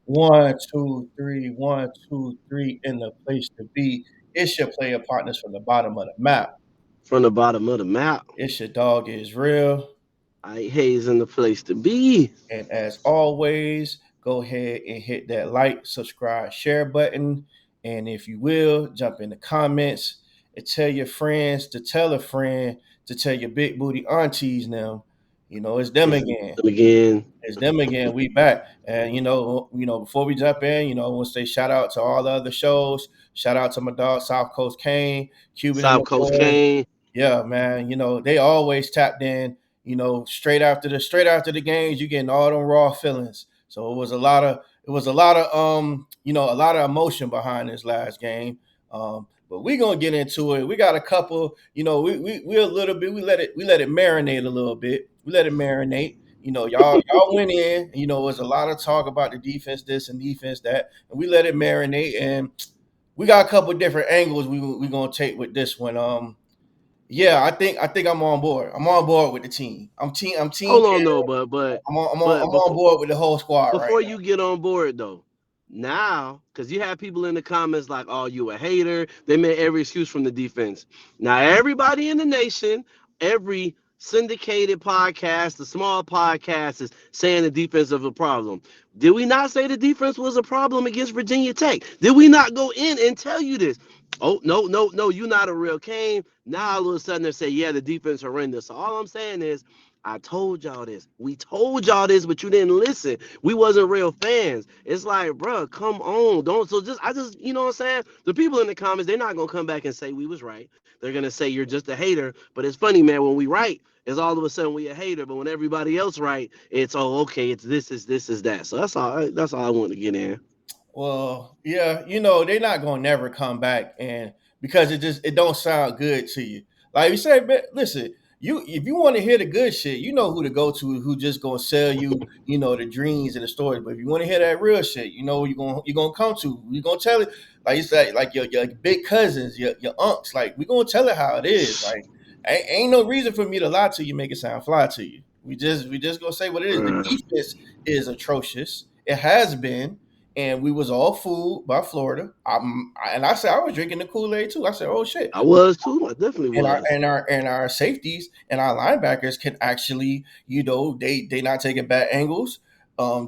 One, two, three, 1, 2, 3 in the place to be. It's your player partners from the bottom of the map. From the bottom of the map. It's your dog is real. I Hayes in the place to be. And as always, go ahead and hit that like, subscribe, share button. And if you will, jump in the comments and tell your friends to tell a friend to tell your big booty aunties now. It's them It's again. again. It's them again. We back. And before we jump in, I want to say shout out to all the other shows. Shout out to my dog South Coast Kane, Cuban and South the Coast boys. Kane. Yeah, man. They always tapped in. Straight after the games, you getting all them raw feelings. So it was a lot of emotion behind this last game. But we gonna get into it. We got a couple. We a little bit. We let it marinate a little bit. We let it marinate. Y'all went in. It was a lot of talk about the defense this and defense that, and we let it marinate. And we got a couple different angles we gonna take with this one. Yeah, I think I'm on board. I'm on board with the team. I'm team Hold on Cam. though, but I'm on, I'm on, but I'm on before board with the whole squad right before now. you get on board though, now because you have people in the comments like, "Oh, you a hater." They made every excuse from the defense. Now everybody in the nation, every syndicated podcast, the small podcast is saying the defense is a problem. Did we not say the defense was a problem against Virginia Tech? Did we not go in and tell you this? Oh no, no, no! You're not a real Kane. Now all of a sudden they say, "Yeah, the defense horrendous." So all I'm saying is, I told y'all this. We told y'all this, but you didn't listen. We wasn't real fans. It's like, bro, come on. Don't so just I just you know what I'm saying? The people in the comments, they're not gonna come back and say we was right. They're gonna say you're just a hater. But it's funny, man, when we right, it's all of a sudden we a hater. But when everybody else right, it's oh okay, it's this is that. So that's all I want to get in. Well, yeah, they're not gonna never come back, and because it don't sound good to you. Like you said, man, listen, if you want to hear the good shit, you know who to go to, who just gonna sell you, the dreams and the stories. But if you want to hear that real shit, you're gonna come to. We gonna tell it like you said, like your big cousins, your aunts. Like we gonna tell it how it is. Like ain't no reason for me to lie to you, make it sound fly to you. We just gonna say what it is. The Uh, defense is atrocious. It has been, and we was all fooled by Florida. And I said I was drinking the Kool Aid too. I said, "Oh shit!" I was too. I definitely And our was. and our and our safeties and our linebackers can actually, they not taking bad angles.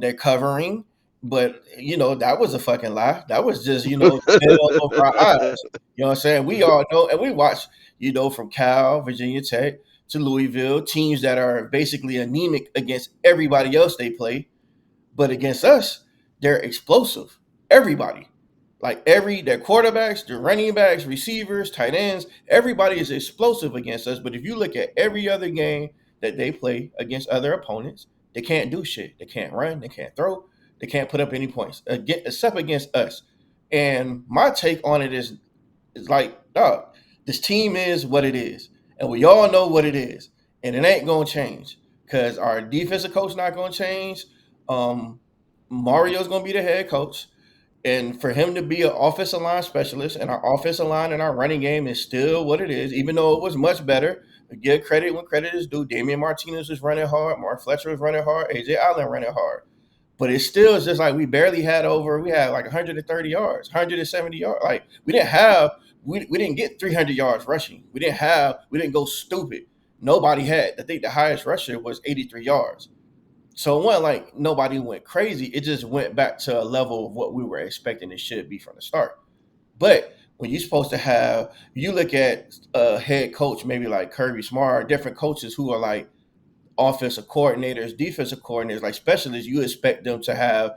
They're covering, but that was a fucking lie. That was just veil over our eyes. You know what I'm saying? We all know, and we watch, from Cal, Virginia Tech to Louisville, teams that are basically anemic against everybody else they play, but against us, they're explosive. Everybody. Like their quarterbacks, their running backs, receivers, tight ends, everybody is explosive against us. But if you look at every other game that they play against other opponents, they can't do shit. They can't run, they can't throw, they can't put up any points except against us. And my take on it is like, dog, this team is what it is. And we all know what it is. And it ain't gonna change. Cause our defensive coach not gonna change. Um, Mario's gonna be the head coach. And for him to be an offensive line specialist, and our offensive line and our running game is still what it is, even though it was much better. Give credit when credit is due. Damian Martinez was running hard. Mark Fletcher was running hard. AJ Allen running hard. But it still is just like we had like 130 yards, 170 yards. Like we didn't get 300 yards rushing. We didn't go stupid. Nobody had. I think the highest rusher was 83 yards. So it wasn't like nobody went crazy. It just went back to a level of what we were expecting it should be from the start. But when you're supposed to have, you look at a head coach, maybe like Kirby Smart, different coaches who are like offensive coordinators, defensive coordinators, like specialists, you expect them to have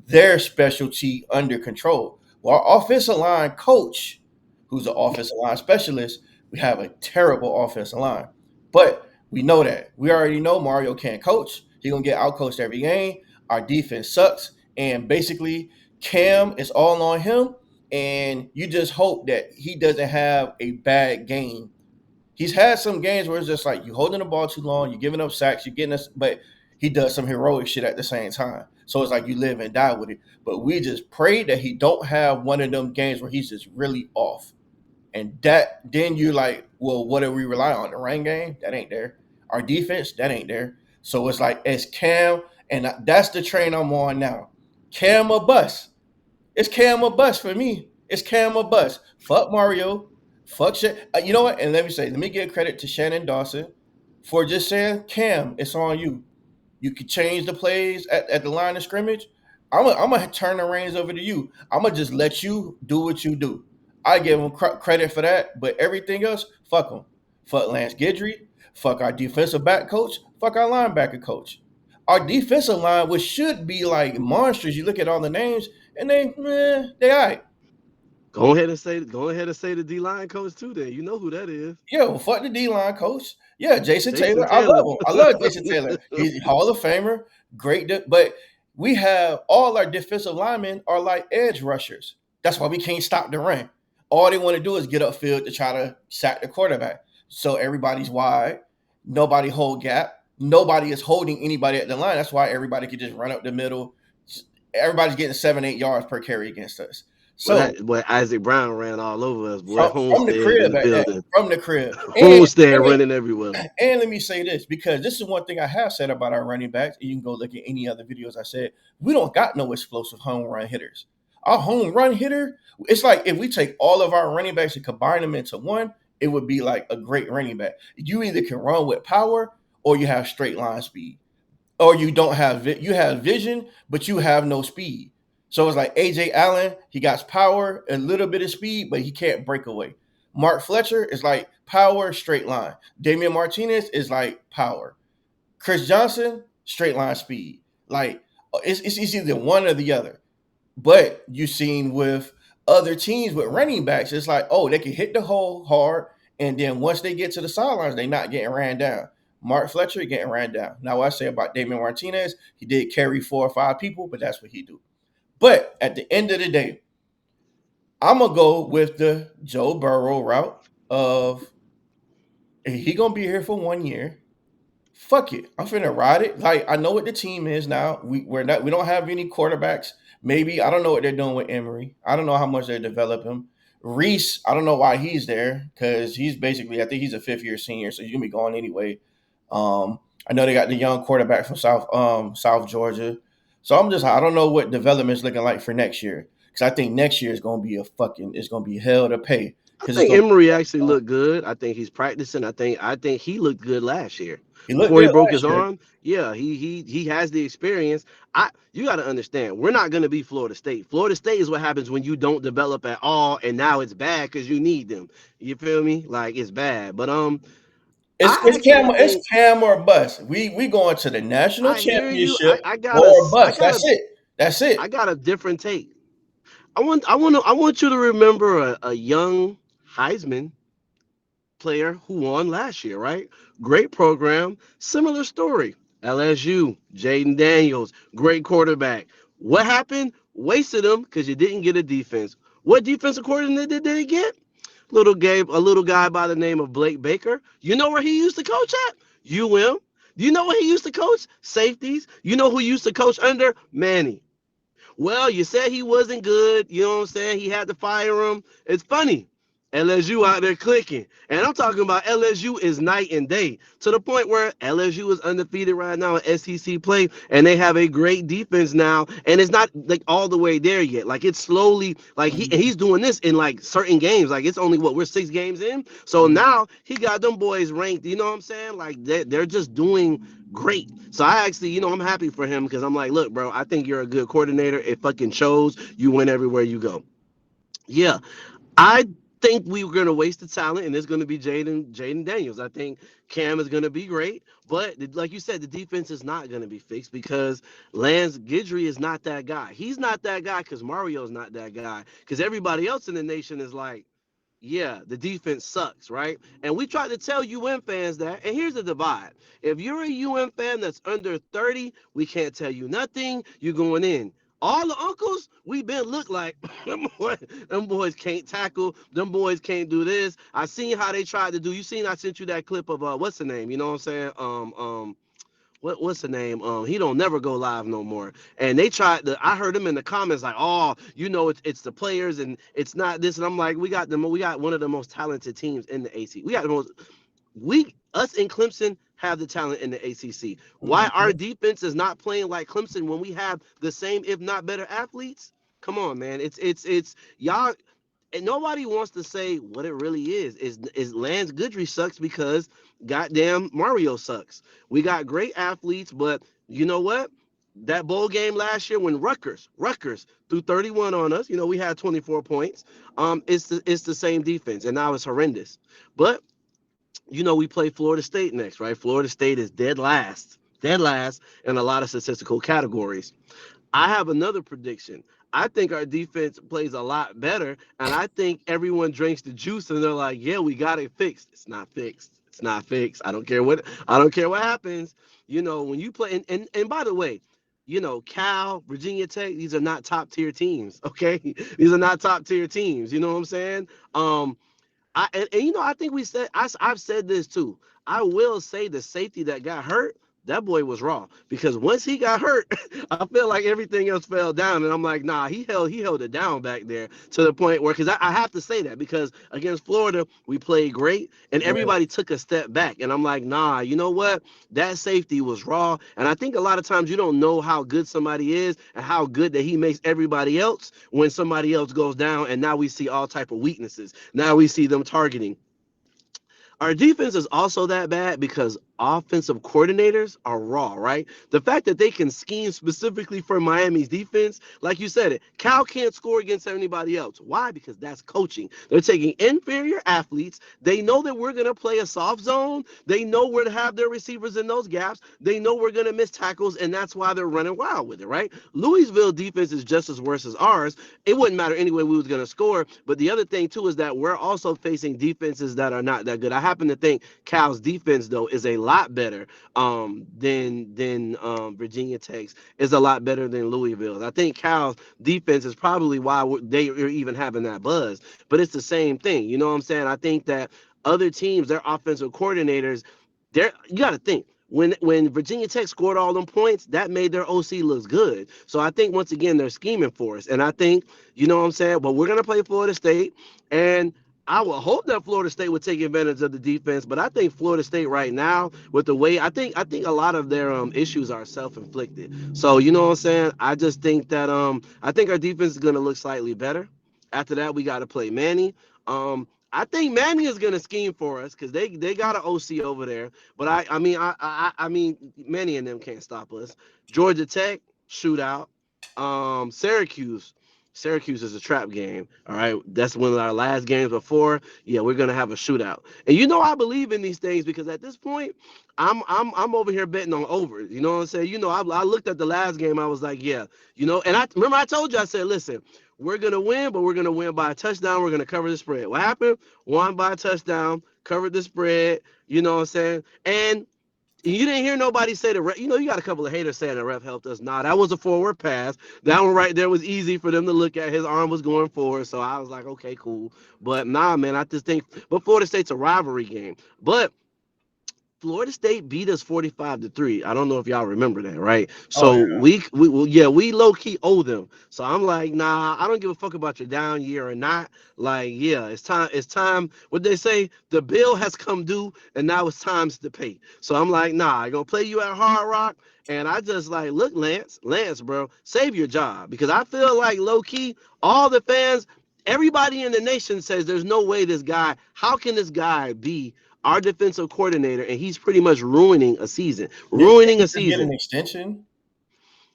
their specialty under control. Well, our offensive line coach, who's an offensive line specialist, we have a terrible offensive line. But we know that. We already know Mario can't coach. He's gonna get outcoached every game. Our defense sucks. And basically, Cam is all on him. And you just hope that he doesn't have a bad game. He's had some games where it's just like you holding the ball too long, you're giving up sacks, you're getting us, but he does some heroic shit at the same time. So it's like you live and die with it. But we just pray that he don't have one of them games where he's just really off. And that then you're like, well, what do we rely on? The rain game? That ain't there. Our defense? That ain't there. So it's like as Cam, and that's the train I'm on now. Cam or bust. It's Cam or bust for me. It's Cam or bust. Fuck Mario. Fuck shit. You know what? And let me give credit to Shannon Dawson for just saying, Cam, it's on you. You could change the plays at the line of scrimmage. I'm gonna turn the reins over to you. I'm gonna just let you do what you do. I give him credit for that, but everything else, fuck him. Fuck Lance Guidry. Fuck our defensive back coach. Fuck our linebacker coach. Our defensive line, which should be like monsters. You look at all the names, and they all right. Go ahead and say the D line coach too. Then you know who that is. Yeah, well, fuck the D line coach. Yeah, Jason Jason Taylor. I Taylor. love him. I love Jason Taylor. He's Hall of Famer. Great, but we have all our defensive linemen are like edge rushers. That's why we can't stop the run. All they want to do is get upfield to try to sack the quarterback. So everybody's wide. Nobody hold gap. Nobody is holding anybody at the line. That's why everybody can just run up the middle. Everybody's getting 7-8 yards per carry against us. So But Isaac Brown ran all over us. Boy, from the Homestead in crib the at that, building. from the crib. Homestead running everywhere. And let me say this, because this is one thing I have said about our running backs. And you can go look at any other videos I said. We don't got no explosive home run hitters. Our home run hitter, it's like if we take all of our running backs and combine them into one, it would be like a great running back. You either can run with power or you have straight line speed. Or you don't have you have vision, but you have no speed. So it's like AJ Allen, he got power, a little bit of speed, but he can't break away. Mark Fletcher is like power, straight line. Damian Martinez is like power. Chris Johnson, straight line speed. Like it's either one or the other. But you seen with other teams with running backs, it's like, oh, they can hit the hole hard, and then once they get to the sidelines, they're not getting ran down. Mark Fletcher getting ran down. Now, what I say about Damian Martinez, he did carry 4 or 5 people, but that's what he do. But at the end of the day, I'm gonna go with the Joe Burrow route of he gonna be here for 1 year. Fuck it, I'm finna ride it. Like I know what the team is now. We don't have any quarterbacks. Maybe I don't know what they're doing with Emory. I don't know how much they develop him. Reese, I don't know why he's there because he's basically I think he's a 5th year senior, so he's gonna be gone anyway. I know they got the young quarterback from South Georgia. So I don't know what development's looking like for next year because I think next year is gonna be it's gonna be hell to pay I because it's think gonna Emery actually looked good. I think he's practicing. I think he looked good last year he looked before he good broke his last year. arm. Yeah, he has the experience. You got to understand, we're not going to be Florida State. Florida State is what happens when you don't develop at all, and now it's bad because you need them. You feel me? Like it's bad. But I actually It's think Cam or bust. We going to the national I hear you. championship or bust. I That's it. That's I it. got a different take. I want you to remember a young Heisman player who won last year, right? Great program, similar story. LSU, Jaden Daniels, great quarterback. What happened? Wasted him because you didn't get a defense. What defensive coordinator did they get? A little guy by the name of Blake Baker. You know where he used to coach at? UM. Do you know what he used to coach? Safeties. You know who used to coach under? Manny. Well, you said he wasn't good. You know what I'm saying? He had to fire him. It's funny. LSU out there clicking. And I'm talking about LSU is night and day to the point where LSU is undefeated right now in SEC play and they have a great defense now. And it's not like all the way there yet. Like it's slowly like he's doing this in like certain games. Like it's only we're 6 games in. So now he got them boys ranked. You know what I'm saying? Like they're just doing great. So I actually, I'm happy for him because I'm like, look, bro, I think you're a good coordinator. It fucking shows. You win everywhere you go. Yeah, I think we were going to waste the talent, and it's going to be Jaden Daniels. I think Cam is going to be great, but like you said, the defense is not going to be fixed because Lance Guidry is not that guy. He's not that guy because Mario's not that guy because everybody else in the nation is like, yeah, the defense sucks, right? And we try to tell UM fans that. And here's the divide. If you're a UM fan that's under 30, we can't tell you nothing. You're going in. All the uncles, we been look like them boys can't tackle. Them boys can't do this. I seen how they tried to do. You seen I sent you that clip of what's the name? You know what I'm saying? What's the name? He don't never go live no more. And they tried to. I heard him in the comments like, oh, it's the players and it's not this. And I'm like, we got one of the most talented teams in the AC. We got the most. Us in Clemson have the talent in the ACC. Why our Mhm. defense is not playing like Clemson when we have the same, if not better, athletes? Come on, man. It's y'all. And nobody wants to say what it really is Lance Goodry sucks because goddamn Mario sucks. We got great athletes, but you know what? That bowl game last year when Rutgers threw 31 on us, we had 24 points. It's the same defense, and now it's horrendous. But we play Florida State next, right? Florida State is dead last in a lot of statistical categories. I have another prediction. I think our defense plays a lot better, and I think everyone drinks the juice and they're like, "Yeah, we got it fixed." It's not fixed. It's not fixed. I don't care what happens. When you play, and by the way, Cal, Virginia Tech, these are not top tier teams. Okay, these are not top tier teams. You know what I'm saying? I think I've said this too. I will say the safety that got hurt, that boy was raw because once he got hurt, I feel like everything else fell down, and I'm like, nah, he held it down back there to the point where because I have to say that because against Florida we played great and Right. everybody took a step back, and I'm like, nah, you know what? That safety was raw, and I think a lot of times you don't know how good somebody is and how good that he makes everybody else when somebody else goes down, and now we see all type of weaknesses. Now we see them targeting. Our defense is also that bad because offensive coordinators are raw, right? The fact that they can scheme specifically for Miami's defense, like you said it, Cal can't score against anybody else. Why? Because that's coaching. They're taking inferior athletes. They know that we're going to play a soft zone. They know where to have their receivers in those gaps. They know we're going to miss tackles, and that's why they're running wild with it, right? Louisville defense is just as worse as ours. It wouldn't matter anyway we was going to score. But the other thing, too, is that we're also facing defenses that are not that good. I happen to think Cal's defense, though, is a lot better than Virginia Tech's, is a lot better than Louisville's. I think Cal's defense is probably why they are even having that buzz. But it's the same thing. You know what I'm saying? I think that other teams, their offensive coordinators, you got to think. When Virginia Tech scored all them points, that made their OC look good. So I think once again they're scheming for us. And I think, you know what I'm saying? But we're gonna play Florida State, and I would hope that Florida State would take advantage of the defense, but I think Florida State right now, with the way I think a lot of their issues are self-inflicted. So you know what I'm saying? I just think that I think our defense is gonna look slightly better. After that, we got to play Manny. I think Manny is gonna scheme for us because they got an OC over there. But I mean Manny and them can't stop us. Georgia Tech shootout. Syracuse. Syracuse is a trap game. All right. That's one of our last games before. Yeah, we're gonna have a shootout. And I believe in these things because at this point, I'm over here betting on overs. You know what I'm saying? I looked at the last game, I was like, yeah, and I remember I told you, I said, listen, we're gonna win, but we're gonna win by a touchdown. We're gonna cover the spread. What happened? Won by a touchdown, covered the spread, you know what I'm saying? And you didn't hear nobody say the ref. You got a couple of haters saying the ref helped us. Nah, that was a forward pass. That one right there was easy for them to look at. His arm was going forward. So I was like, okay, cool. But nah, man, I just think, but Florida State's a rivalry game. But Florida State beat us 45-3. I don't know if y'all remember that, right? Oh So yeah. we low key owe them. So I'm like, nah, I don't give a fuck about your down year or not. Like, yeah, it's time. It's time. What they say, the bill has come due, and now it's time to pay. So I'm like, nah, I'm gonna play you at Hard Rock. And I just like, look, Lance, bro, save your job because I feel like low key, all the fans, everybody in the nation says there's no way this guy. How can this guy be our defensive coordinator, and he's pretty much ruining a season. Didn't Ruining he a just get an season. extension?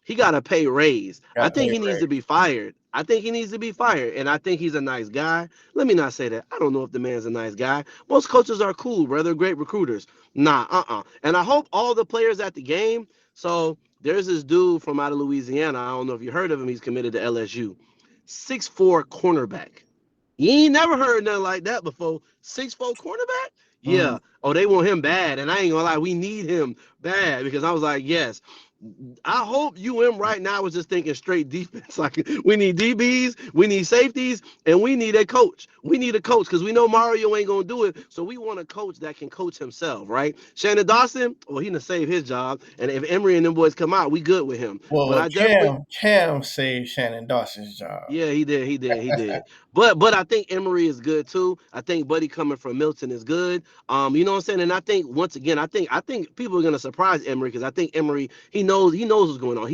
He got to pay raise. I Got think paid he needs to be fired. I think he needs to be fired. And I think he's a nice guy. Let me not say that. I don't know if the man's a nice guy. Most coaches are cool, bro. They're great recruiters. Nah, And I hope all the players at the game. So there's this dude from out of Louisiana. I don't know if you heard of him. He's committed to LSU. 6'4" cornerback. You ain't never heard nothing like that before. 6'4" cornerback? Mm. Yeah. Oh, they want him bad. And I ain't gonna lie, we need him bad because I was like, yes. I hope UM right now is just thinking straight defense. Like we need DBs, we need safeties, and we need a coach. We need a coach because we know Mario ain't gonna do it. So we want a coach that can coach himself, right? Shannon Dawson, well, he gonna save his job. And if Emory and them boys come out, we good with him. But Well, I definitely Cam saved Shannon Dawson's job. yeah, he did. He did. He did. But I think Emory is good too. I think Buddy coming from Milton is good. You know what I'm saying? And I think once again, I think people are gonna surprise Emory because I think Emory he knows what's going on.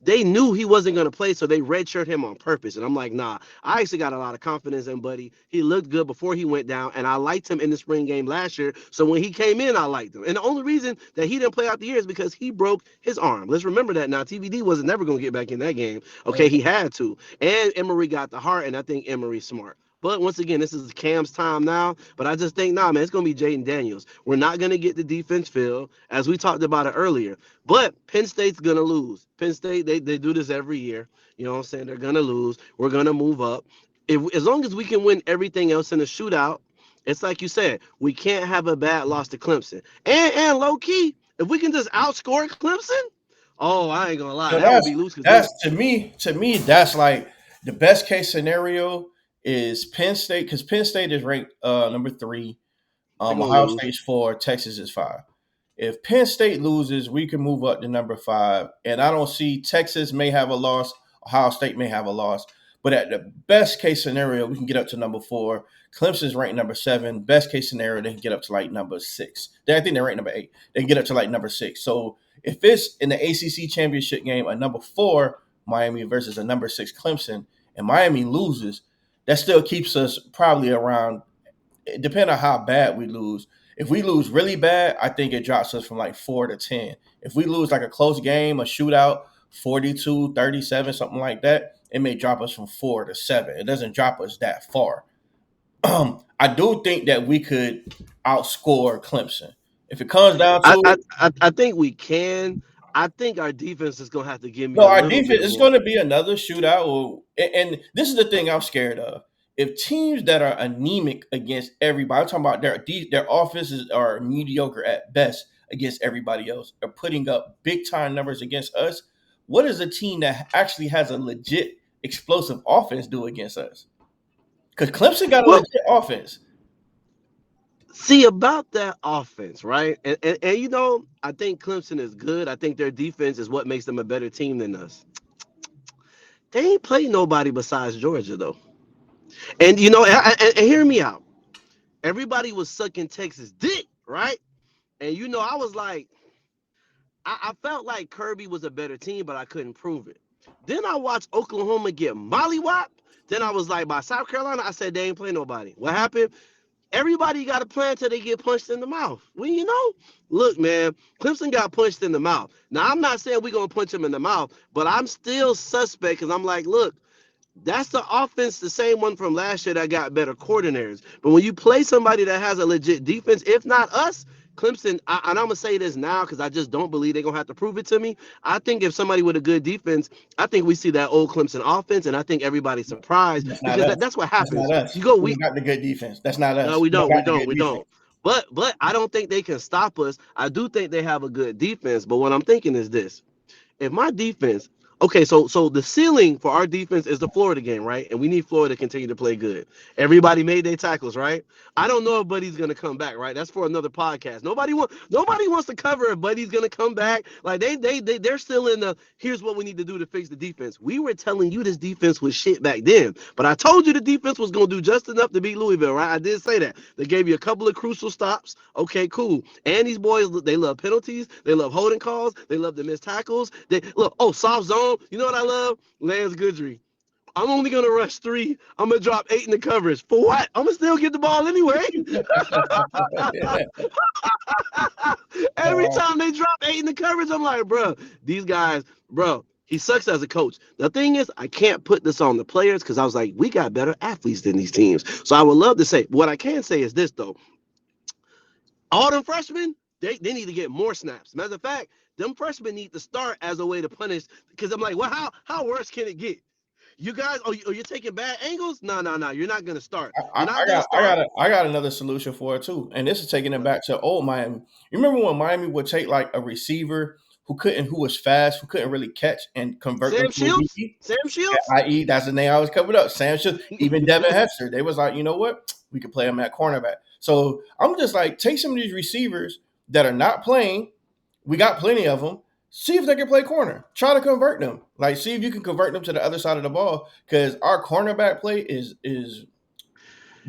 They knew he wasn't gonna play, so they redshirt him on purpose. And I'm like, nah. I actually got a lot of confidence in Buddy. He looked good before he went down, and I liked him in the spring game last year. So when he came in, I liked him. And the only reason that he didn't play out the year is because he broke his arm. Let's remember that now. TVD wasn't never gonna get back in that game. Okay, he had to. And Emory got the heart, and I think Emory's smart. But once again, this is Cam's time now. But I just think, nah, man, it's going to be Jaden Daniels. We're not going to get the defense feel, as we talked about it earlier. But Penn State's going to lose. Penn State, they do this every year. You know what I'm saying? They're going to lose. We're going to move up. As long as we can win everything else in the shootout, it's like you said, we can't have a bad loss to Clemson. And low key, if we can just outscore Clemson, oh, I ain't going to lie. So That would be loose because they. that's to me that's like the best case scenario is Penn State because Penn State is ranked number 3, They're gonna Ohio lose. State's 4, Texas is 5. If Penn State loses, we can move up to number 5, and I don't see Texas may have a loss, Ohio State may have a loss, but at the best case scenario, we can get up to number 4. Clemson's ranked number 7. Best case scenario, they can get up to like number 6. I think they're ranked number 8. They can get up to like number 6. So if it's in the ACC championship game, a number 4 Miami versus a number 6 Clemson, and Miami loses, that still keeps us probably around. Depending on how bad we lose. If we lose really bad, I think it drops us from like 4 to 10. If we lose like a close game, a shootout, 42-37, something like that, it may drop us from 4 to 7. It doesn't drop us that far. I do think that we could outscore Clemson. If it comes down I, to I it, I think we can. I think our defense is gonna have to give me no, a our little defense bit is more. going to be another shootout. And this is the thing I'm scared of. If teams that are anemic against everybody, I'm talking about their offenses are mediocre at best against everybody else, are putting up big time numbers against us. What does a team that actually has a legit explosive offense do against us? Because Clemson got a Well, legit offense. see about that offense, right? And I think Clemson is good. I think their defense is what makes them a better team than us. They ain't played nobody besides Georgia though. And and hear me out. Everybody was sucking Texas dick, right? And I was like, I felt like Kirby was a better team, but I couldn't prove it. Then I watched Oklahoma get mollywopped. Then I was like, by South Carolina, I said they ain't play nobody. What happened? Everybody got a plan until they get punched in the mouth. Well, look, man, Clemson got punched in the mouth. Now, I'm not saying we're going to punch him in the mouth, but I'm still suspect because I'm like, look, that's the offense, the same one from last year that got better coordinators. But when you play somebody that has a legit defense, if not us, Clemson, and I'm going to say this now because I just don't believe they're going to have to prove it to me. I think if somebody with a good defense, I think we see that old Clemson offense, and I think everybody's surprised That's not because us. that's what That's not happens. us. You go, We got the good defense. That's not no, us. we We don't don't. We got the don't. good We defense. don't. But I don't think they can stop us. I do think they have a good defense. But what I'm thinking is this: if my defense, okay, so the ceiling for our defense is the Florida game, right? And we need Florida to continue to play good. Everybody made their tackles, right? I don't know if Buddy's gonna come back, right? That's for another podcast. Nobody wants to cover if Buddy's gonna come back. Like they're still in the here's what we need to do to fix the defense. We were telling you this defense was shit back then, but I told you the defense was gonna do just enough to beat Louisville, right? I did say that. They gave you a couple of crucial stops. Okay, cool. And these boys, they love penalties. They love holding calls. They love the missed tackles. They look, soft zone. You know what I love? Lance Goodry. I'm only gonna rush 3. I'm gonna drop 8 in the coverage. For what? I'm gonna still get the ball anyway. Every Uh, time they drop 8 in the coverage, I'm like, bro, these guys, bro. He sucks as a coach. The thing is, I can't put this on the players because I was like, we got better athletes than these teams. So I would love to say, what I can say is this though. All them freshmen, they need to get more snaps. Matter of fact, them freshmen need to start as a way to punish because I'm like, well, how worse can it get? You guys, you're taking bad angles? No, you're not gonna start. I, You're not I gonna got I start. got I got another solution for it too, and this is taking it What? back to old Miami. You remember when Miami would take like a receiver who was fast, who couldn't really catch, and convert them Sam to a Shields? DB? Sam Shields? I.e., that's the name I was coming up. Sam Shields, even Devin Hester. They was like, you know what? We could play him at cornerback. So I'm just like, take some of these receivers that are not playing. We got plenty of them. See if they can play corner. Try to convert them. Like, see if you can convert them to the other side of the ball. Because our cornerback play is.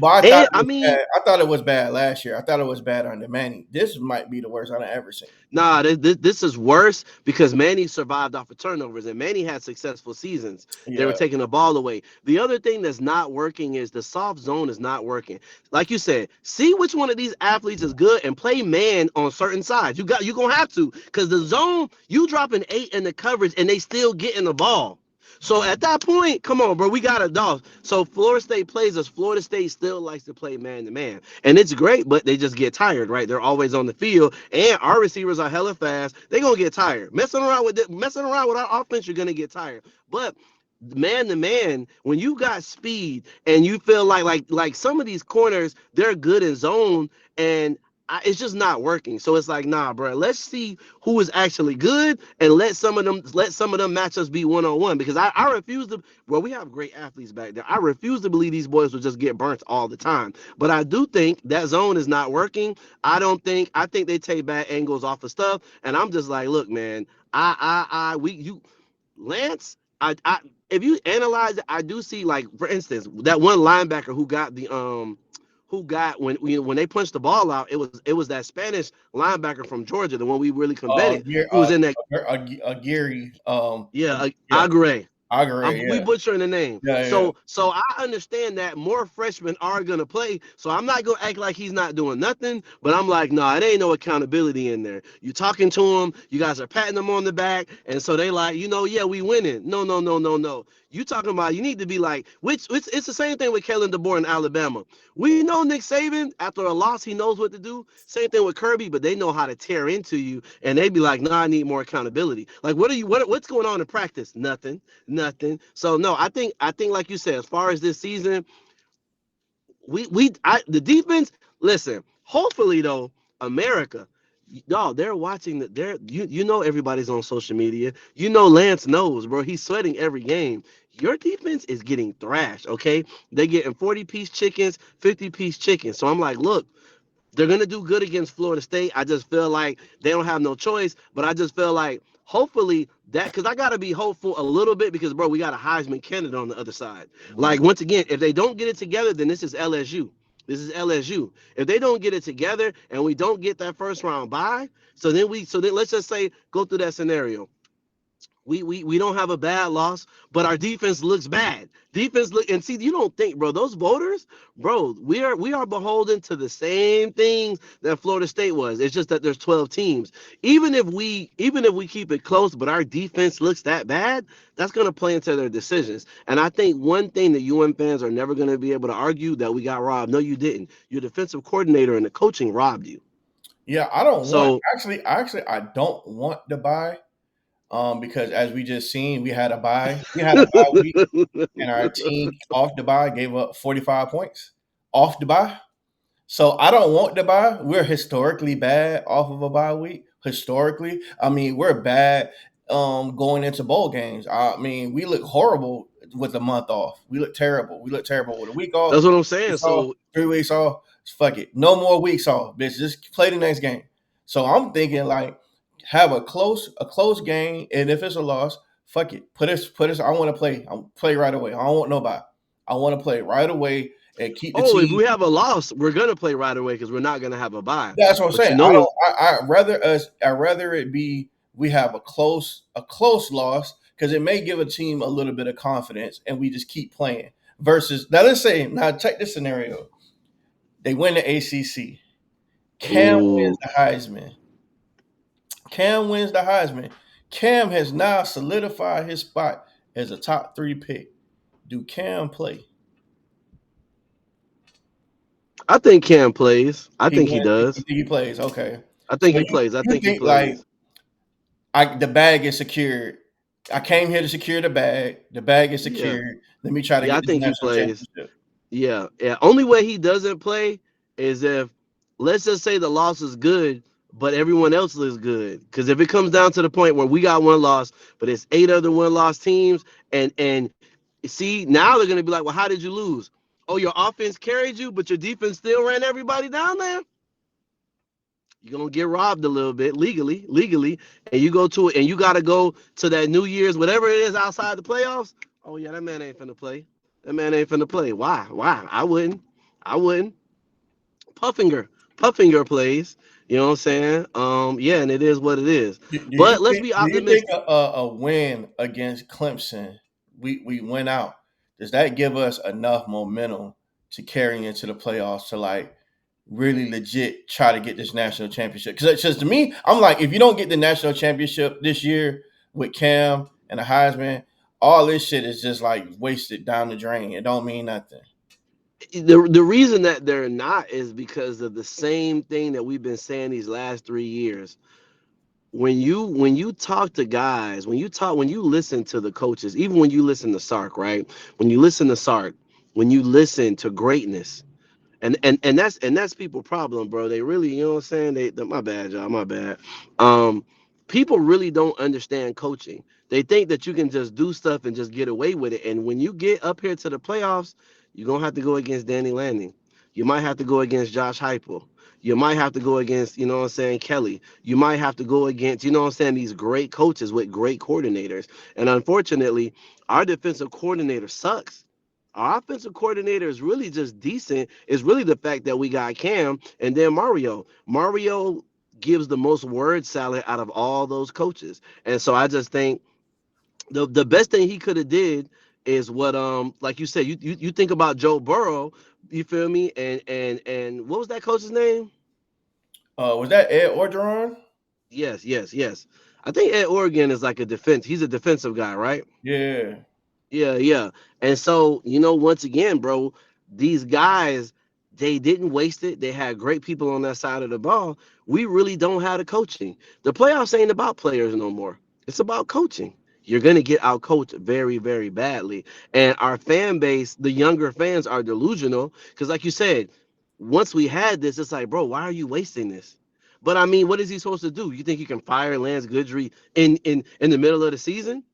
But I thought And it I was mean, bad. I thought it was bad last year. I thought it was bad under Manny. This might be the worst I've ever seen. nah, this is worse because Manny survived off of turnovers and Manny had successful seasons. They were Yeah, taking the ball away. The other thing that's not working is the soft zone is not working. Like you said, see which one of these athletes is good and play man on certain sides. You're gonna have to because the zone, you dropping 8 in the coverage and they still getting the ball. So at that point, come on, bro, we got a dog. So Florida State plays us. Florida State still likes to play man to man, and it's great, but they just get tired, right? They're always on the field, and our receivers are hella fast. They're gonna get tired. Messing around with our offense, you're gonna get tired. But man to man, when you got speed and you feel like some of these corners, they're good in zone, and it's just not working. So it's like, nah, bro. Let's see who is actually good, and let some of them match us be 1-on-1. Because I refuse to. Well, we have great athletes back there. I refuse to believe these boys will just get burnt all the time. But I do think that zone is not working. I think they take bad angles off of stuff, and I'm just like, look, man. Lance. I if you analyze it, I do see, like, for instance, that one linebacker who got when they punched the ball out, it was that Spanish linebacker from Georgia, the one we really coveted, Gear, who was in that. Gary. Yeah, Yeah, Agre. Agare. We Yeah, butchering the name. yeah, yeah. So I understand that more freshmen are gonna play. So I'm not gonna act like he's not doing nothing, but I'm like, nah, it ain't no accountability in there. You talking to him, you guys are patting them on the back, and so they like, yeah, we winning. No, no, no, no, no. You talking about you need to be like, which it's the same thing with Kellen DeBoer in Alabama. We know Nick Saban, after a loss, he knows what to do. Same thing with Kirby, but they know how to tear into you, and they be like, nah, I need more accountability. Like, what's going on in practice? Nothing. So no, I think like you said, as far as this season, the defense. Listen, hopefully though, America, y'all, they're watching that. Everybody's on social media. Lance knows, bro. He's sweating every game. Your defense is getting thrashed. Okay, they getting 40-piece chickens, 50-piece chickens. So I'm like, look. They're gonna do good against Florida State. I just feel like they don't have no choice. But I just feel like hopefully that, because I gotta be hopeful a little bit because, bro, we got a Heisman candidate on the other side. Like, once again, if they don't get it together, then this is LSU. This is LSU. If they don't get it together and we don't get that first round bye, so then let's just say go through that scenario. We don't have a bad loss, but our defense looks bad. Defense look, and see, you don't think, bro, those voters, bro, we are beholden to the same things that Florida State was. It's just that there's 12 teams. Even if we keep it close, but our defense looks that bad, that's gonna play into their decisions. And I think one thing that fans are never gonna be able to argue that we got robbed. No, you didn't. Your defensive coordinator and the coaching robbed you. Yeah, I don't want So actually I don't want to buy. Because as we just seen, we had a bye. We had a bye week, and our team off the bye gave up 45 points off the bye. So I don't want the bye. We're historically bad off of a bye week. Historically, I mean, we're bad going into bowl games. I mean, we look horrible with a month off. We look terrible. We look terrible with a week off, that's what I'm 2 saying. weeks off, So 3 weeks off. Fuck it. No more weeks off, bitch. Just play the next game. So I'm thinking like have a close game, and if it's a loss, fuck it. Put us. I want to play. I play right away. I don't want nobody. I want to play right away and keep the if team. we have a loss, we're gonna play right away because we're not gonna have a bye. That's what I'm But saying. I don't. I rather it be we have a close loss because it may give a team a little bit of confidence, and we just keep playing. Versus now, let's say now check this scenario. They win the ACC. Cam wins Ooh, the Heisman. Cam wins the Heisman. Cam has now solidified his spot as a top 3 pick. Do Cam play? I think Cam plays. I He think he wins. You does. think he plays? Okay. I think So he you, plays. I you think he think like plays. the bag is secured I came here to secure the bag. The bag is Yeah, secured. Let me try to yeah, I get this think he national plays. championship. Yeah, yeah. Only way he doesn't play is if, let's just say the loss is good, but everyone else is good. Because if it comes down to the point where we got one loss, but it's 8 other one-loss teams, and see, now they're gonna be like, well, how did you lose? Oh, your offense carried you, but your defense still ran everybody down there. You're gonna get robbed a little bit legally, and you go to it, and you gotta go to that New Year's, whatever it is outside the playoffs. Oh yeah, that man ain't finna play. That man ain't finna play. Why? Why? I wouldn't. I wouldn't. Puffinger. Puffinger plays. You know what I'm saying? Yeah, and it is what it is. Do you But let's think? be Do you think optimistic. a win against Clemson, we went out? Does that give us enough momentum to carry into the playoffs to like really legit try to get this national championship? Because to me, I'm like, if you don't get the national championship this year with Cam and the Heisman, all this shit is just like wasted down the drain. It don't mean nothing. The reason that they're not is because of the same thing that we've been saying these last 3 years. When you talk to guys, when you listen to the coaches, even when you listen to Sark, right? When you listen to Sark, when you listen to greatness, and that's people problem, bro. They really, you know what I'm saying? My bad, y'all, my bad. Um, People really don't understand coaching. They think that you can just do stuff and just get away with it. And when you get up here to the playoffs, you're gonna have to go against Danny Lanning. You might have to go against Josh Heupel. You might have to go against, you know what I'm saying, Kelly. You might have to go against, you know what I'm saying, these great coaches with great coordinators. And unfortunately, our defensive coordinator sucks. Our offensive coordinator is really just decent. It's really the fact that we got Cam and then Mario. Mario gives the most word salad out of all those coaches. And so I just think the best thing he could have did is what like you said, you think about Joe Burrow, you feel me? And what was that coach's name? Was that Ed Orgeron? Yes, yes, yes. I think Ed Oregon is like a defense. He's a defensive guy, right? Yeah. Yeah, yeah. And so, once again, bro, these guys, they didn't waste it. They had great people on that side of the ball. We really don't have the coaching. The playoffs ain't about players no more. It's about coaching. You're gonna get out coached very, very badly. And our fan base, the younger fans, are delusional. Because like you said, once we had this, it's like, bro, why are you wasting this? But I mean, what is he supposed to do? You think you can fire Lance Goodry in the middle of the season?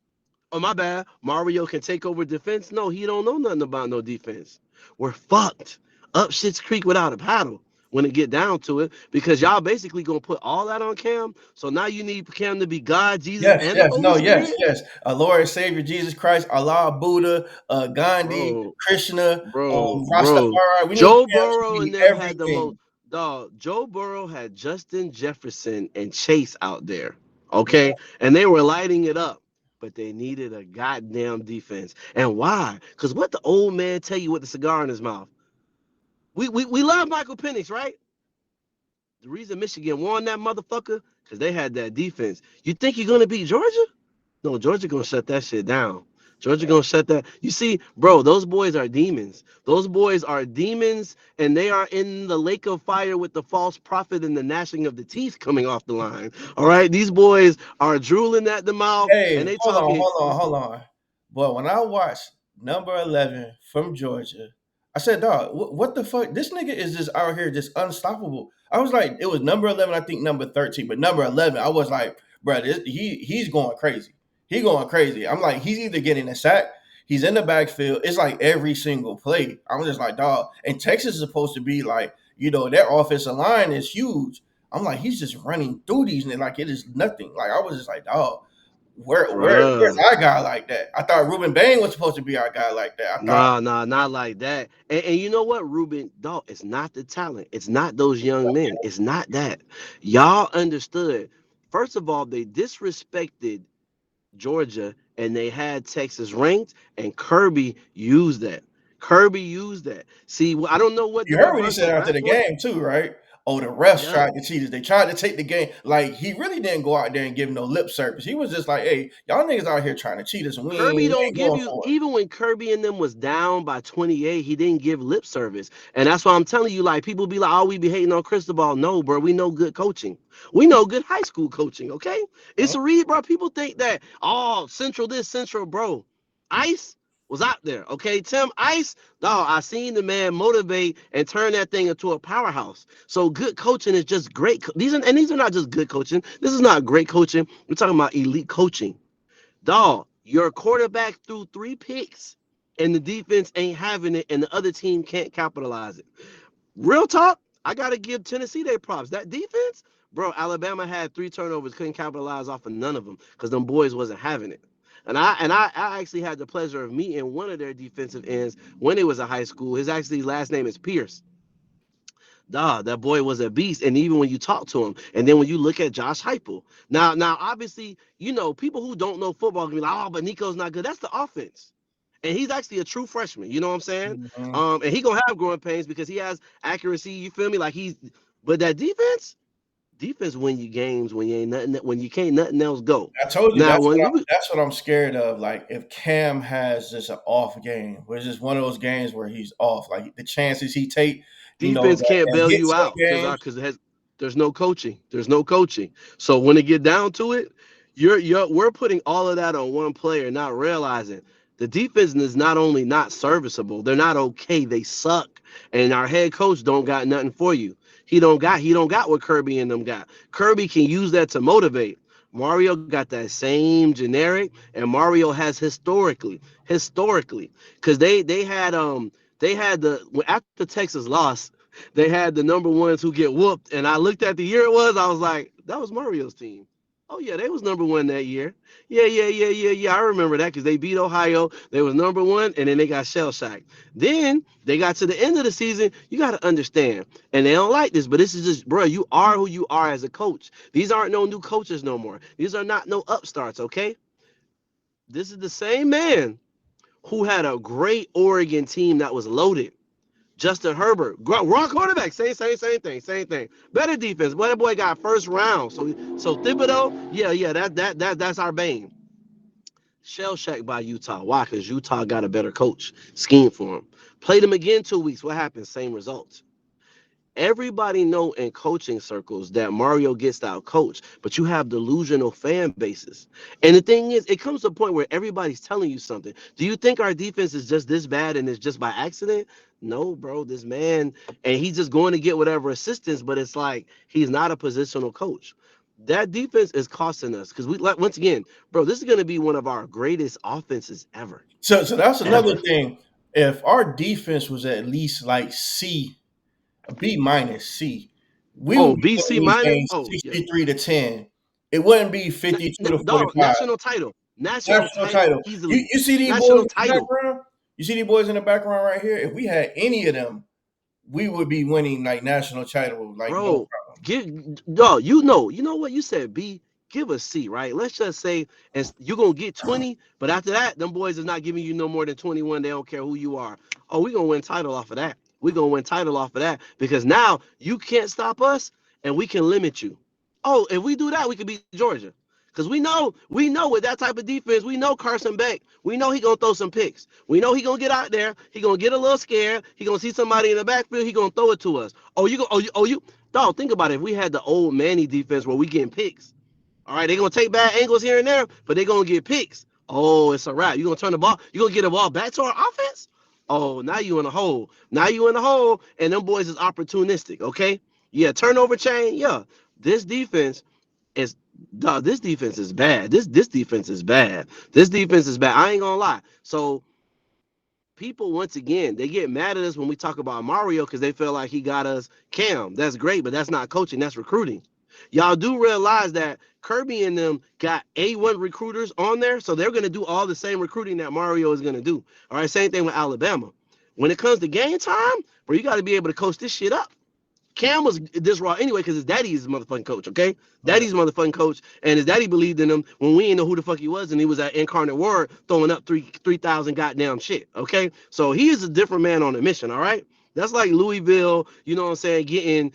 Oh my bad. Mario can take over defense. No, he don't know nothing about no defense. We're fucked. Up shit's creek without a paddle when it get down to it, because y'all basically gonna put all that on Cam. So now you need Cam to be God, Jesus, Yes, and the yes, Holy no, yes, Spirit. yes. Our Lord and Savior Jesus Christ, Allah, Buddha, Gandhi, Bro, Krishna, bro. Rastafari. We need Joe Cam to Burrow and be them had the most everything. dog. Joe Burrow had Justin Jefferson and Chase out there. Okay. And they were lighting it up. But they needed a goddamn defense. And why? Because what the old man tell you with the cigar in his mouth? We love Michael Penix, right? The reason Michigan won that motherfucker, because they had that defense. You think you're gonna beat Georgia? No, Georgia gonna shut that shit down. Georgia gonna shut that. You see, bro, those boys are demons. Those boys are demons, and they are in the lake of fire with the false prophet and the gnashing of the teeth coming off the line. All right, these boys are drooling at the mouth, and Hey, they hold on, talking. hold on, hold on. But when I watched number 11 from Georgia, I said, dog, what the fuck? This nigga is just out here just unstoppable. I was like, it was number 11, I think number 13, but number 11, I was like, bro, he's going crazy. He going crazy. I'm like, he's either getting a sack, he's in the backfield. It's like every single play. I'm just like, dog. And Texas is supposed to be like, their offensive line is huge. I'm like, he's just running through these and like it is nothing. Like I was just like, dog, where's Bruh. our guy like that? I thought Ruben Bain was supposed to be our guy like that. I thought, Nah, nah, not like that. And you know what, Ruben, dog, it's not the talent. It's not those young men. It's not that. Y'all understood. First of all, they disrespected Georgia and they had Texas ranked, and Kirby used that. Kirby used that. See, I don't know what you the heard what he said reversal after back the was. game too, right? oh, the refs Yep. tried to cheat us. They tried to take the game. Like, he really didn't go out there and give no lip service. He was just like, hey, y'all niggas out here trying to cheat us, and we Kirby don't ain't give going you, for it. even when Kirby and them was down by 28, he didn't give lip service. And that's why I'm telling you, like, people be like, oh, we be hating on Cristobal. No, bro, we know good coaching. We know good high school coaching, okay? It's Huh? a read, bro. People think that, oh, Central this, Central, bro. Ice was out there, okay? Tim Ice, dog, I seen the man motivate and turn that thing into a powerhouse. So good coaching is just great. These are not just good coaching. This is not great coaching. We're talking about elite coaching. Dog, your quarterback threw 3 picks and the defense ain't having it and the other team can't capitalize it. Real talk, I got to give Tennessee their props. That defense, bro, Alabama had 3 turnovers, couldn't capitalize off of none of them because them boys wasn't having it. And I actually had the pleasure of meeting one of their defensive ends when it was a high school. His actually last name is Pierce. Dog, that boy was a beast. And even when you talk to him, and then when you look at Josh Heupel, now, obviously, people who don't know football can be like, oh, but Nico's not good. That's the offense, and he's actually a true freshman. You know what I'm saying? Mhm. And he gonna have growing pains because he has accuracy. You feel me? But that defense win you games when you ain't nothing. When you can't nothing else go. I told you Now, when we that's what I'm scared of. Like, if Cam has just an off game, where it's just one of those games where he's off, like the chances he take, defense can't that bail hit you some out games. because there's no coaching. There's no coaching. So when it get down to it, we're putting all of that on one player, not realizing the defense is not only not serviceable, they're not okay. They suck, and our head coach don't got nothing for you. He don't got what Kirby and them got. Kirby can use that to motivate. Mario got that same generic, and Mario has historically, because they had after Texas lost, they had the number ones who get whooped. And I looked at the year it was, I was like, that was Mario's team. Oh yeah, they was number one that year. Yeah. I remember that because they beat Ohio. They was number one, and then they got shell shocked. Then they got to the end of the season. You got to understand, and they don't like this, but this is just, bro. You are who you are as a coach. These aren't no new coaches no more. These are not no upstarts. Okay, this is the same man who had a great Oregon team that was loaded. Justin Herbert, wrong quarterback, same thing. Better defense. But that boy got first round. So Thibodeau, yeah, that's our bane. Shell shocked by Utah. Why? Because Utah got a better coach scheme for him. Played him again 2 weeks. What happened? Same results. Everybody know in coaching circles that Mario gets out coach, but you have delusional fan bases. And the thing is, it comes to a point where everybody's telling you something. Do you think our defense is just this bad and it's just by accident? No, bro, this man, and he's just going to get whatever assistance, but it's like he's not a positional coach. That defense is costing us because once again, bro, this is going to be one of our greatest offenses ever. So that's another Ever. thing. If our defense was at least like C, a B minus C, we would Oh, be BC winning these minus. games Oh, yeah. 63-10. It wouldn't be 52-45. National title. National National title title. easily. You see these boys National in the title. background? You see these boys in the background right here? If we had any of them, we would be winning like national title, like no Bro, problem. you know what? You said B, give a C, right? Let's just say and you're gonna get 20, but after that, them boys is not giving you no more than 21. They don't care who you are. Oh, we're gonna win title off of that. We're gonna win title off of that because now you can't stop us and we can limit you. Oh, if we do that, we could beat Georgia. Because we know with that type of defense, we know Carson Beck. We know he gonna throw some picks. We know he gonna get out there. He gonna get a little scared. He gonna see somebody in the backfield. He gonna throw it to us. Oh, you go. Oh, you. Dog, think about it. If we had the old Manny defense where we getting picks, all right, they're gonna take bad angles here and there, but they're gonna get picks. Oh, it's a wrap. You're gonna turn the ball, you're gonna get the ball back to our offense. Oh, now you in a hole. Now you in a hole, and them boys is opportunistic, okay? Yeah, turnover chain, yeah. This defense is dog, this defense is bad. This defense is bad. This defense is bad. I ain't gonna lie. So people once again they get mad at us when we talk about Mario because they feel like he got us Cam. That's great, but that's not coaching, that's recruiting. Y'all do realize that Kirby and them got A1 recruiters on there, so they're gonna do all the same recruiting that Mario is gonna do. All right, same thing with Alabama. When it comes to game time, bro, you got to be able to coach this shit up. Cam was this raw anyway because his daddy is a motherfucking coach, okay? Right. Daddy's a motherfucking coach, and his daddy believed in him when we didn't know who the fuck he was, and he was at Incarnate Word throwing up 3,000 goddamn shit, okay? So he is a different man on a mission, all right? That's like Louisville, you know what I'm saying, getting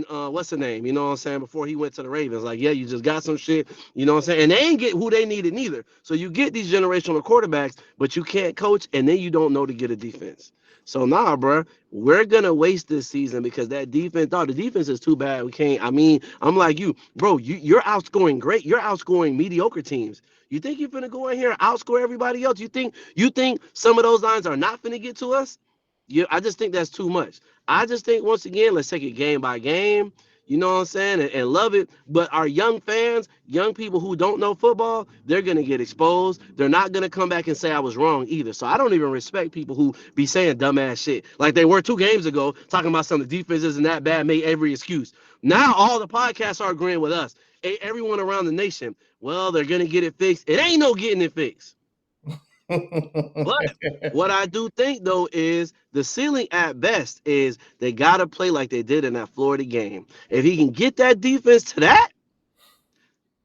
what's the name, you know what I'm saying, before he went to the Ravens. Like, yeah, you just got some shit, you know what I'm saying? And they ain't get who they needed neither. So you get these generational quarterbacks, but you can't coach, and then you don't know to get a defense. So nah, bro, we're gonna waste this season because that defense. Oh, the defense is too bad. We can't. I mean, I'm like you, bro. You're outscoring great. You're outscoring mediocre teams. You think you're gonna go in here and outscore everybody else? You think some of those lines are not gonna get to us? I just think that's too much. I just think once again, let's take it game by game. You know what I'm saying? And love it. But our young fans, young people who don't know football, they're going to get exposed. They're not going to come back and say I was wrong either. So I don't even respect people who be saying dumbass shit. Like they were 2 games ago talking about some of the defense isn't that bad, made every excuse. Now all the podcasts are agreeing with us. Everyone around the nation, well, they're going to get it fixed. It ain't no getting it fixed. But what I do think though is the ceiling at best is they gotta play like they did in that Florida game. If he can get that defense to that,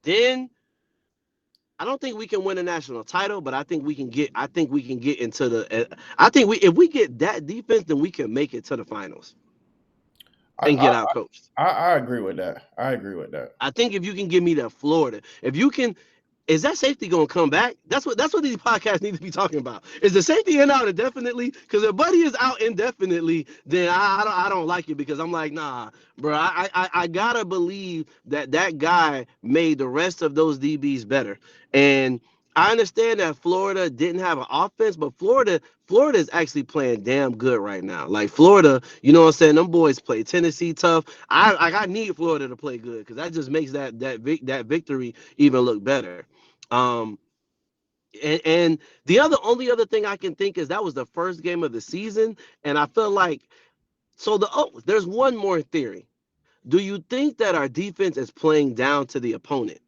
then I don't think we can win a national title, but I think we can get. I think we can get into the. I think if we get that defense, then we can make it to the finals I, and I get out coached. I agree with that. I agree with that. I think if you can give me that Florida, if you can, is that safety gonna come back? That's what these podcasts need to be talking about. Is the safety in out indefinitely? Because if Buddy is out indefinitely, then I don't like it because I'm like, nah, bro. I gotta believe that guy made the rest of those DBs better. And I understand that Florida didn't have an offense, but Florida is actually playing damn good right now. Like Florida, you know what I'm saying? Them boys play Tennessee tough. I need Florida to play good because that just makes that victory even look better. Um, and the only other thing I can think is that was the first game of the season, and I feel like there's one more theory. Do you think that our defense is playing down to the opponent?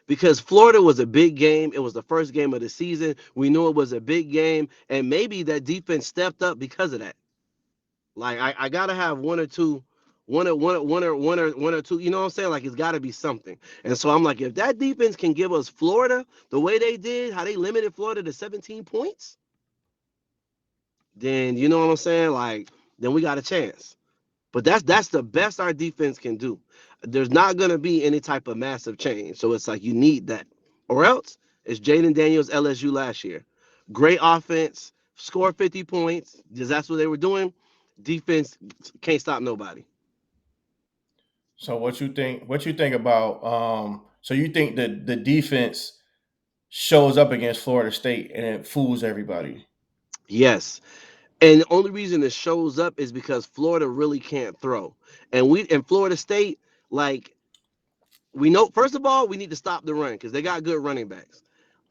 Because Florida was a big game. It was the first game of the season. We knew it was a big game, and maybe that defense stepped up because of that. Like I gotta have one or two, one or two. You know what I'm saying? Like it's got to be something. And so I'm like, if that defense can give us Florida the way they did, how they limited Florida to 17 points, then you know what I'm saying? Like then we got a chance. But that's the best our defense can do. There's not gonna be any type of massive change. So it's like you need that, or else it's Jaden Daniels LSU last year. Great offense, score 50 points because that's what they were doing. Defense can't stop nobody. So what you think? What you think about? So you think that the defense shows up against Florida State and it fools everybody? Yes. And the only reason it shows up is because Florida really can't throw. And we in Florida State, like we know, first of all, we need to stop the run because they got good running backs.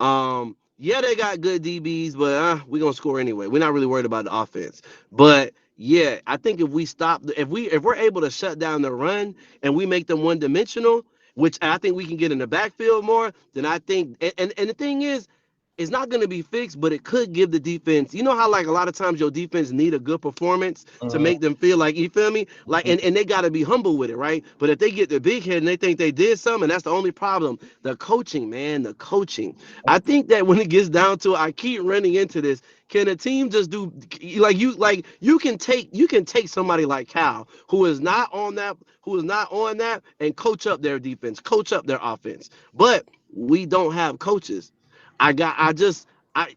Yeah, they got good DBs, but we're gonna score anyway. We're not really worried about the offense. But yeah, I think if we stop, if we're able to shut down the run and we make them one dimensional, which I think we can get in the backfield more, then I think, and the thing is, it's not going to be fixed, but it could give the defense. You know how like a lot of times your defense need a good performance to Uh-huh. make them feel like, you feel me? Like and they got to be humble with it, right? But if they get the big head and they think they did something, that's the only problem. The coaching, man, the coaching. I think that when it gets down to it, I keep running into this. Can a team just do like you can take somebody like Cal who is not on that and coach up their defense, coach up their offense. But we don't have coaches. I got I just I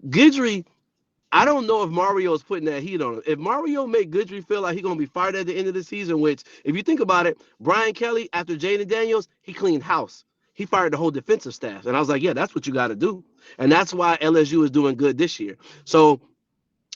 Gidry, I don't know if Mario's putting that heat on him. If Mario make Gidry feel like he's gonna be fired at the end of the season, which if you think about it, Brian Kelly after Jaden Daniels, he cleaned house. He fired the whole defensive staff. And I was like, yeah, that's what you got to do. And that's why LSU is doing good this year. So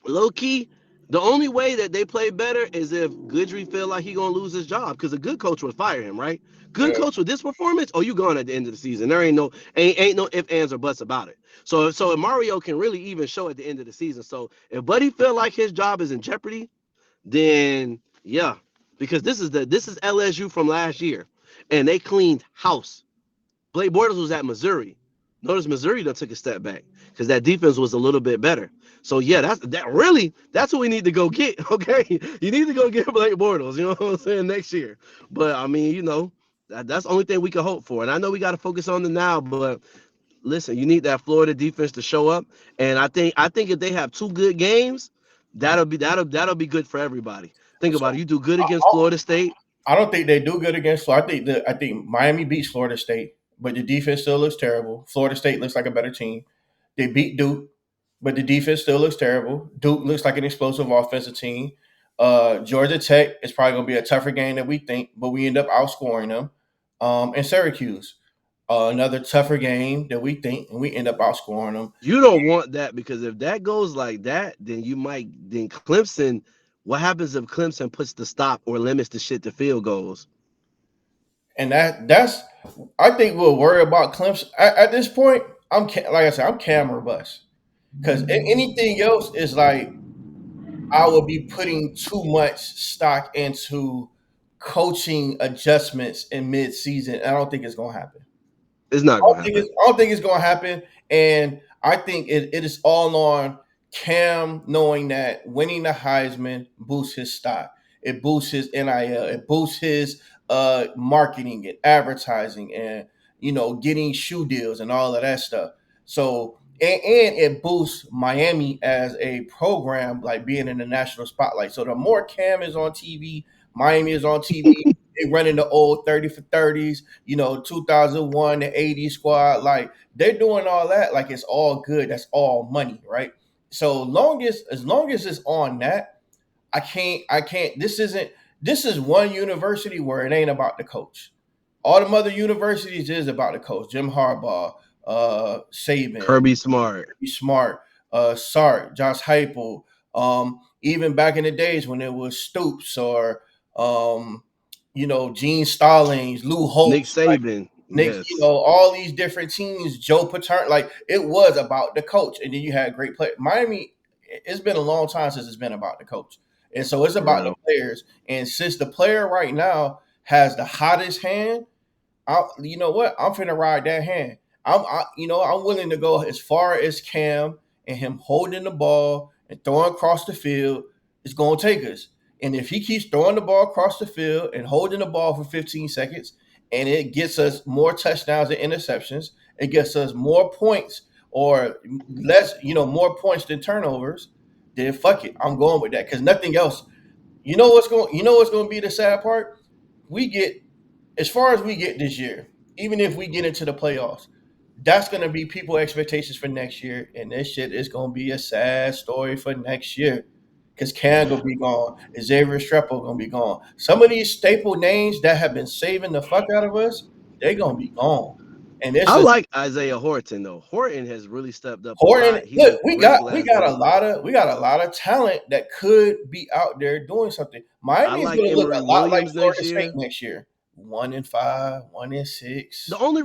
low key, the only way that they play better is if Goodry feel like he gonna lose his job because a good coach would fire him, right? Good Yeah. coach with this performance, oh, you gone at the end of the season. There ain't no ifs, ands, or buts about it. So if Mario can really even show at the end of the season. So if Buddy feel like his job is in jeopardy, then yeah, because this is LSU from last year, and they cleaned house. Blake Bortles was at Missouri. Notice Missouri done took a step back because that defense was a little bit better. So yeah, that's what we need to go get. Okay, you need to go get Blake Bortles. You know what I'm saying next year. But I mean, that's the only thing we can hope for. And I know we got to focus on the now, but listen, you need that Florida defense to show up. And I think if they have 2 good games, That'll be good for everybody. Think about it. So You do good I, against Florida State. I don't think they do good against Florida. I think Miami beats Florida State, but the defense still looks terrible. Florida State looks like a better team. They beat Duke, but the defense still looks terrible. Duke looks like an explosive offensive team. Georgia Tech is probably going to be a tougher game than we think, but we end up outscoring them. And Syracuse, another tougher game than we think, and we end up outscoring them. You don't want that, because if that goes like that, then Clemson. What happens if Clemson puts the stop or limits the shit to field goals? And that's I think we'll worry about Clemson at this point. Like I said, I'm camera bust because anything else is like I would be putting too much stock into coaching adjustments in mid-season. I don't think it's gonna happen. It's not gonna happen. I don't think it's gonna happen, and I think it is all on Cam knowing that winning the Heisman boosts his stock. It boosts his NIL. It boosts his marketing and advertising, and getting shoe deals and all of that stuff. So and it boosts Miami as a program, like being in the national spotlight. So the more Cam is on TV, Miami is on TV. They running the old 30 for 30s, 2001, the 80s squad. Like they're doing all that. Like it's all good. That's all money, right? So as long as it's on that, I can't this is one university where it ain't about the coach. All the other universities is about the coach. Jim Harbaugh, Saban, Kirby Smart. Smart, Sark, Josh Heupel. Even back in the days when it was Stoops or Gene Stallings, Lou Nick Holtz, like Saban. Nick, Yes. all these different teams, Joe Paterno, like it was about the coach, and then you had great play. Miami, it's been a long time since it's been about the coach, and so it's For about the real. players. And since the player right now has the hottest hand, you know what? I'm finna ride that hand. I'm willing to go as far as Cam and him holding the ball and throwing across the field is going to take us. And if he keeps throwing the ball across the field and holding the ball for 15 seconds, and it gets us more touchdowns and interceptions, it gets us more points or less, more points than turnovers, then fuck it. I'm going with that because nothing else. You know what's going to be the sad part? We get as far as we get this year, even if we get into the playoffs, that's going to be people expectations for next year, and this shit is going to be a sad story for next year because Cam gonna be gone, Xavier Strepo gonna be gone. Some of these staple names that have been saving the fuck out of us, they're gonna be gone. And it's I a like Isaiah Horton though. Horton has really stepped up a Horton. lot. He Look, looked we great got we last got a game. lot of we got a lot of talent that could be out there doing something. I Miami is like gonna look Emory a lot like Williams next Florida State year. next year. 1-5, The 1-6. only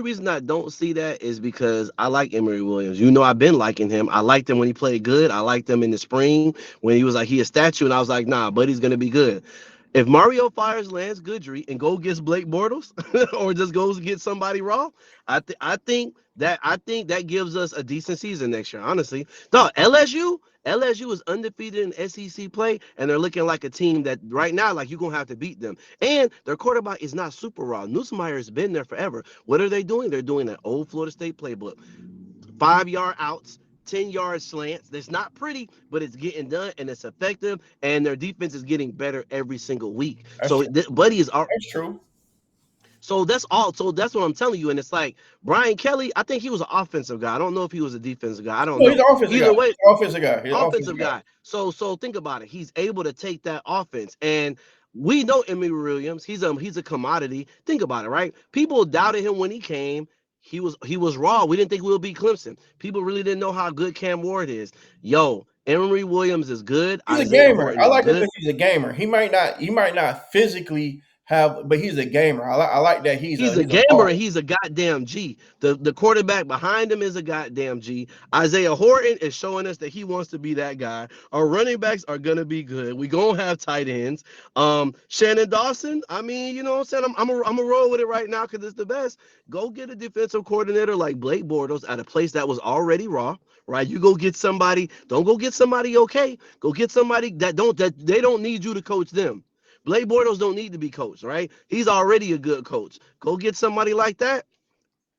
reason I don't see that is because I like Emory Williams. You know, I've been liking him. I liked him when he played good. I liked him in the spring when he was like he a statue, and I was like, nah, buddy's gonna be good. If Mario fires Lance Goodry and go gets Blake Bortles or just goes get somebody raw, I think that gives us a decent season next year. Honestly, no, LSU is undefeated in SEC play, and they're looking like a team that right now, like you're gonna have to beat them. And their quarterback is not super raw. Nussmeier has been there forever. What are they doing? They're doing that old Florida State playbook: 5 yard outs, 10 yard slants. That's not pretty, but it's getting done and it's effective. And their defense is getting better every single week. That's So true. Buddy is our. That's true. So that's all. So that's what I'm telling you. And it's like Brian Kelly. I think he was an offensive guy. I don't know if he was a defensive guy. I don't No, he's know. an offensive guy. Either way, He's an offensive guy. He's an offensive offensive guy. guy. So think about it. He's able to take that offense, and we know Emory Williams. He's a commodity. Think about it, right? People doubted him when he came. He was raw. We didn't think we would beat Clemson. People really didn't know how good Cam Ward is. Yo, Emory Williams is good. He's a Isaiah gamer. Horton I is like him good. because he's a gamer. He might not physically have, but he's a gamer. I like that He's a he's a gamer baller. and he's a goddamn G. The quarterback behind him is a goddamn G. Isaiah Horton is showing us that he wants to be that guy. Our running backs are gonna be good. We gonna have tight ends. Shannon Dawson. I mean, you know what I'm saying? I'm a roll with it right now because it's the best. Go get a defensive coordinator like Blake Bortles at a place that was already raw. Right, you go get somebody. Don't go get somebody okay. Go get somebody that they don't need you to coach them. Blake Bortles don't need to be coached, right? He's already a good coach. Go get somebody like that.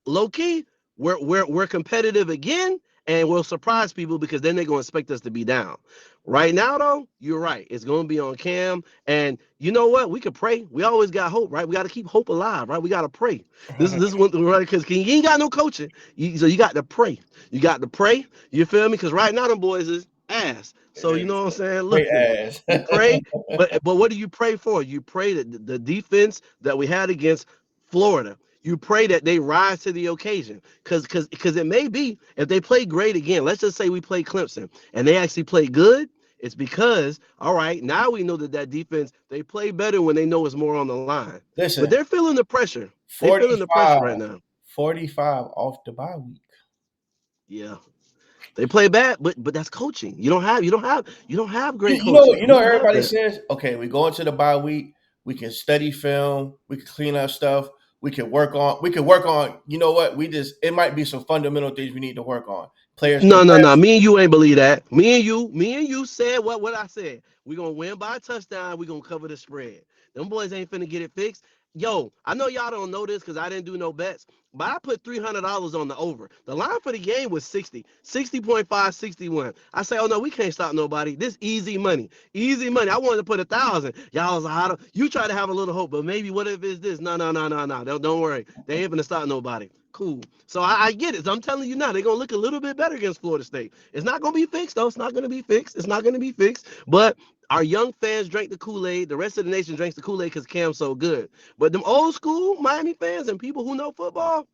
Low key, we're competitive again, and we'll surprise people because then they're going to expect us to be down. Right now, though, you're right. It's going to be on Cam. And you know what? We could pray. We always got hope, right? We got to keep hope alive, right? We got to pray. This is what, right? Because you ain't got no coaching. So you got to pray. You got to pray. You feel me? Because right now, them boys is ass. So you know what I'm saying? Look, Great ass. you pray, but what do you pray for? You pray that the defense that we had against Florida, you pray that they rise to the occasion. Because it may be if they play great again, let's just say we play Clemson and they actually play good, it's because, all right, now we know that defense, they play better when they know it's more on the line. But Listen, they're feeling the pressure. They're feeling the pressure 45, right now. 45 off the bye week. Yeah. They play bad, but that's coaching. You don't have great You know, coaching. you You know, don't have everybody that. says, okay, we go into the bye week, we can study film, we can clean up stuff, we can work on, you know what? It might be some fundamental things we need to work on. Players No, no, no. compress. Me and you ain't believe that. Me and you said what I said. We gonna win by a touchdown. We gonna cover the spread. Them boys ain't finna get it fixed. Yo, I know y'all don't know this because I didn't do no bets, but I put $300 on the over. The line for the game was 60, 60.5, 61. I say, oh no, we can't stop nobody. This easy money, easy money. I wanted to put 1,000. Y'all was like, you try to have a little hope, but maybe what if it's this? No, no, no, no, no. Don't worry. They ain't gonna stop nobody. Cool. So I get it. So I'm telling you now, they're gonna look a little bit better against Florida State. It's not gonna be fixed, though. It's not gonna be fixed. It's not gonna be fixed. But our young fans drank the Kool-Aid. The rest of the nation drinks the Kool-Aid because Cam's so good. But them old school Miami fans and people who know football,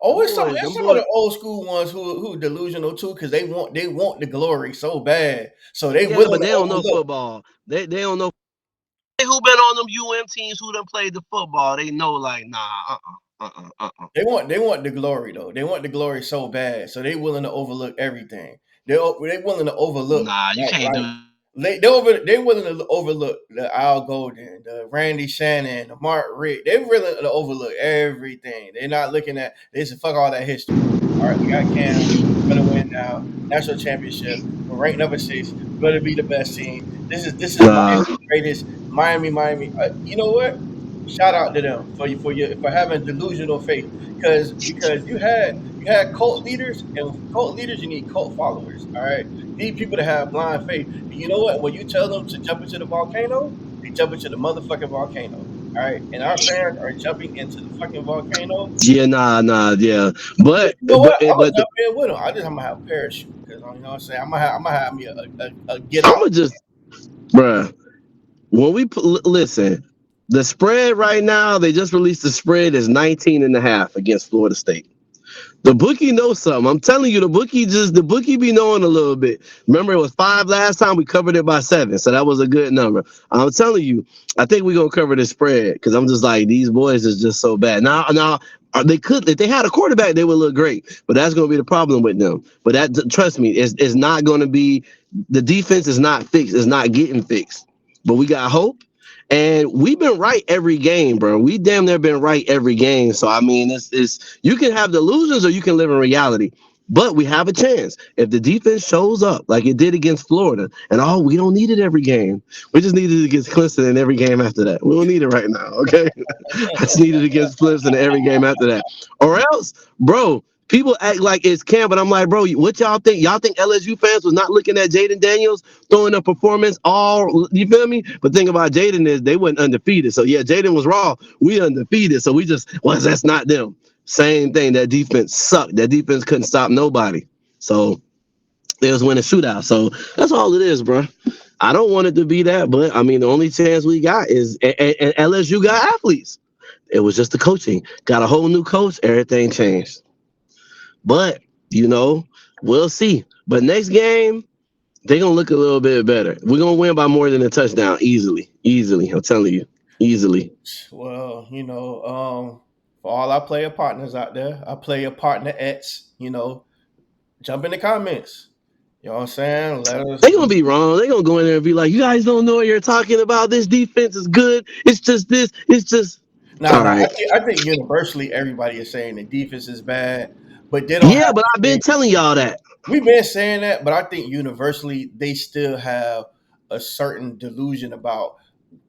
Oh, them it's boys, them some of boys. the old school ones who delusional too, because they want the glory so bad, so they Yeah, willing but to they don't know overlook. football. They don't know who been on them UM teams who done played the football. They know like They want the glory though. They want the glory so bad, so they willing to overlook everything. They willing to overlook nah. You can't do. they willing to overlook the Al Golden, the Randy Shannon, the Mark Rick. They willing to overlook everything. They're not looking at. They say fuck all that history. All right, we got Cam. We're gonna win now. National championship. We're ranked number 6. We're gonna be the best team. This is Nah. Miami's greatest. Miami. You know what? Shout out to them for having delusional faith because you had cult leaders, and with cult leaders you need cult followers. All right, you need people to have blind faith. And you know what? When you tell them to jump into the volcano, they jump into the motherfucking volcano. All right, and our fans are jumping into the fucking volcano. Yeah, nah, yeah. But But you know what? I'm gonna but jump in with them. I'm gonna have a parachute because you know what I'm saying. I'm gonna have me a get I'm out. gonna just, bruh. When listen, the spread right now, they just released the spread is 19 and a half against Florida State. The bookie knows something. I'm telling you, the bookie be knowing a little bit. Remember, it was 5 last time. We covered it by 7, so that was a good number. I'm telling you, I think we're gonna cover the spread because I'm just like these boys is just so bad. Now, they could if they had a quarterback, they would look great. But that's gonna be the problem with them. But that trust me, it's not gonna be. The defense is not fixed. It's not getting fixed. But we got hope. And we've been right every game, bro. We damn near been right every game. So I mean, it's you can have delusions or you can live in reality. But we have a chance if the defense shows up like it did against Florida. And we don't need it every game. We just need it against Clemson in every game after that. We don't need it right now, okay? I just need it against Clemson in every game after that. Or else, bro, people act like it's Cam, but I'm like, bro, what y'all think? Y'all think LSU fans was not looking at Jaden Daniels throwing a performance all, you feel me? But thing about Jaden is they went undefeated. So yeah, Jaden was raw. We undefeated. So that's not them. Same thing. That defense sucked. That defense couldn't stop nobody. So they was winning shootout. So that's all it is, bro. I don't want it to be that, but I mean, the only chance we got is, and LSU got athletes. It was just the coaching. Got a whole new coach. Everything changed. But, you know, we'll see. But next game, they're going to look a little bit better. We're going to win by more than a touchdown easily. Easily. I'm telling you. Easily. Well, for all our player partners out there, our player partner X, jump in the comments. You know what I'm saying? Let us. They're going to be wrong. They're going to go in there and be like, you guys don't know what you're talking about. This defense is good. It's just this. It's just. Nah, All nah. right. I think universally everybody is saying the defense is bad, but they don't Yeah, have but I've the been telling y'all that. we've been saying that, but I think universally they still have a certain delusion about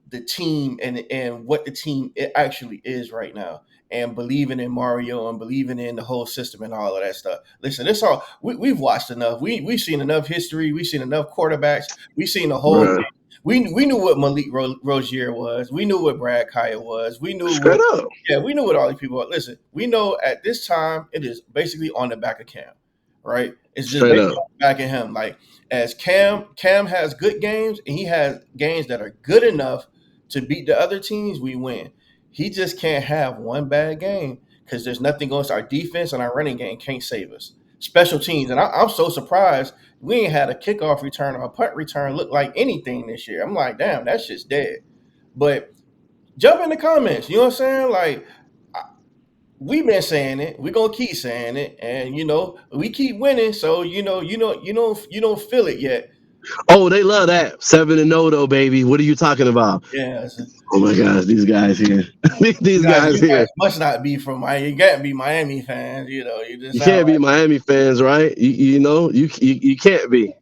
the team and what the team it actually is right now. and believing in Mario and believing in the whole system and all of that stuff. Listen, it's all we've watched enough. We've seen enough history. We've seen enough quarterbacks. We've seen the whole thing. Bruh. We knew what Malik Rozier was. We knew what Brad Kaya was. We knew Straight what up. we knew what all these people were. Listen, we know at this time it is basically on the back of Cam, right? It's just Straight basically up. on the back of him. Like as Cam has good games and he has games that are good enough to beat the other teams, we win. He just can't have one bad game because there's nothing going. Our defense and our running game can't save us. Special teams, and I'm so surprised we ain't had a kickoff return or a punt return look like anything this year. I'm like, damn, that shit's dead. But jump in the comments. You know what I'm saying? Like we've been saying it. We're gonna keep saying it, and we keep winning. So you don't feel it yet. Oh, they love that 7-0 though, baby. What are you talking about? Yeah, Oh my gosh, these guys here. These guys you guys here. must not be from Miami. You can't be Miami fans. You just You sound can't be Miami fans, right? You can't be.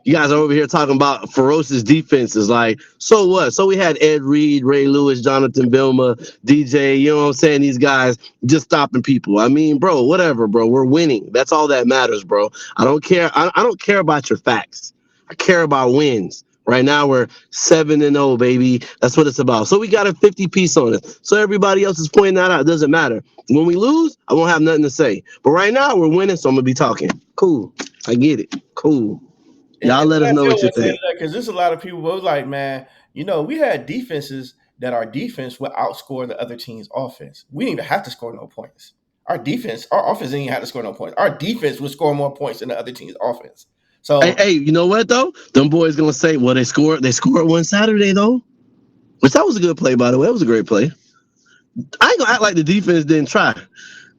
You guys are over here talking about ferocious defenses. Like, so what? So we had Ed Reed, Ray Lewis, Jonathan Bilma, DJ. You know what I'm saying? These guys just stopping people. I mean, bro, whatever, bro. We're winning. That's all that matters, bro. I don't care. I don't care about your facts. I care about wins. Right now we're 7-0, baby. That's what it's about. So we got a 50 piece on it. So everybody else is pointing that out. It doesn't matter. When we lose, I won't have nothing to say. But right now we're winning, so I'm gonna be talking. Cool. I get it. Cool. Y'all and let us I know still what you want to say think. that because there's a lot of people who was like, man, we had defenses that our defense would outscore the other team's offense. We didn't even have to score no points. Our offense didn't even have to score no points. Our defense would score more points than the other team's offense. So Hey, you know what though? Them boys gonna say, well, they scored one Saturday though. Which that was a good play, by the way. It was a great play. I ain't gonna act like the defense didn't try.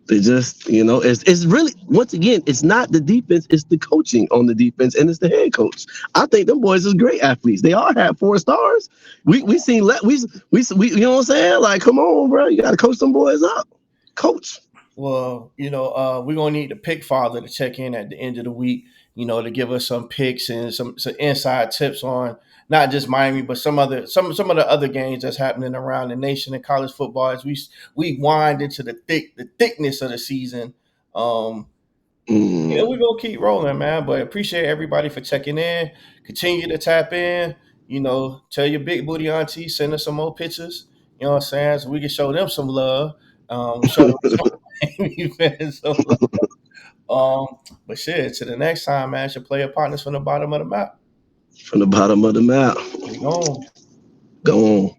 They just, it's really, once again, it's not the defense, it's the coaching on the defense, and it's the head coach. I think them boys is great athletes. They all have 4 stars. We seen we you know what I'm saying? Like, come on, bro, you got to coach them boys up, coach. well, we're gonna need the pick father to check in at the end of the week, to give us some picks and some inside tips on not just Miami, but some of the other games that's happening around the nation in college football as we wind into the thickness of the season. Mm. We're gonna keep rolling, man. But appreciate everybody for checking in. Continue to tap in. Tell your big booty auntie, send us some more pictures. You know what I'm saying? So we can show them some love. Show Miami fans some love. But shit, to the next time, man, should play your partners from the bottom of the map. From the bottom of the map. We gone. Go on.